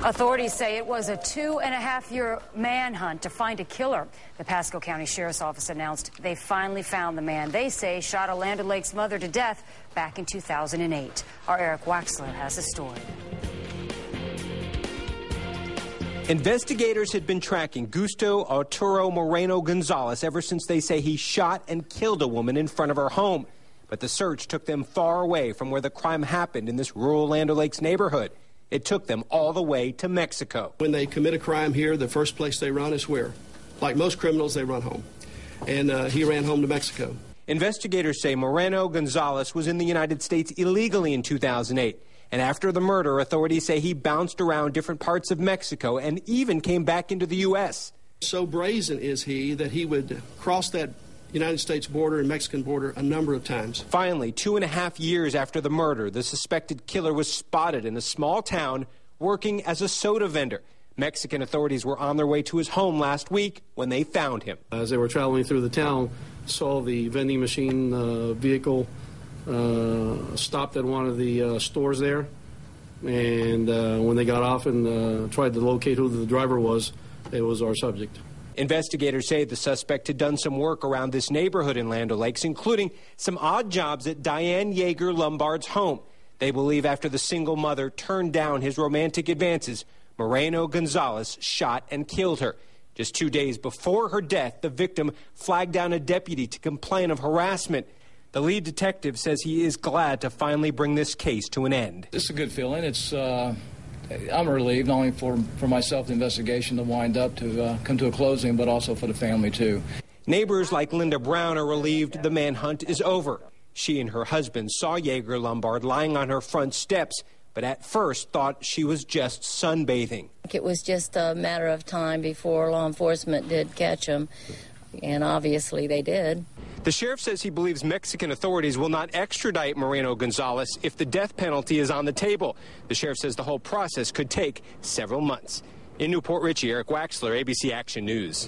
Authorities say it was a 2.5-year manhunt to find a killer. The Pasco County Sheriff's Office announced they finally found the man they say shot a Land O'Lakes mother to death back in 2008. Our Eric Waxler has the story. Investigators had been tracking Gusto Arturo Moreno Gonzalez ever since they say he shot and killed a woman in front of her home. But the search took them far away from where the crime happened in this rural Land O'Lakes neighborhood. It took them all the way to Mexico. When they commit a crime here, the first place they run is where? Like most criminals, they run home. And he ran home to Mexico. Investigators say Moreno Gonzalez was in the United States illegally in 2008. And after the murder, authorities say he bounced around different parts of Mexico and even came back into the U.S. So brazen is he that he would cross that United States border and Mexican border a number of times. Finally, 2.5 years after the murder, the suspected killer was spotted in a small town working as a soda vendor. Mexican authorities were on their way to his home last week when they found him. As they were traveling through the town, saw the vending machine vehicle stopped at one of the stores there. And when they got off and tried to locate who the driver was, it was our subject. Investigators say the suspect had done some work around this neighborhood in Land O'Lakes, including some odd jobs at Diane Yeager Lombard's home. They believe after the single mother turned down his romantic advances, Moreno Gonzalez shot and killed her. Just 2 days before her death, the victim flagged down a deputy to complain of harassment. The lead detective says he is glad to finally bring this case to an end. It's a good feeling. I'm relieved, not only for myself, the investigation to wind up, to come to a closing, but also for the family, too. Neighbors like Linda Brown are relieved the manhunt is over. She and her husband saw Yeager Lombard lying on her front steps, but at first thought she was just sunbathing. It was just a matter of time before law enforcement did catch him, and obviously they did. The sheriff says he believes Mexican authorities will not extradite Moreno Gonzalez if the death penalty is on the table. The sheriff says the whole process could take several months. In Newport Richey, Eric Waxler, ABC Action News.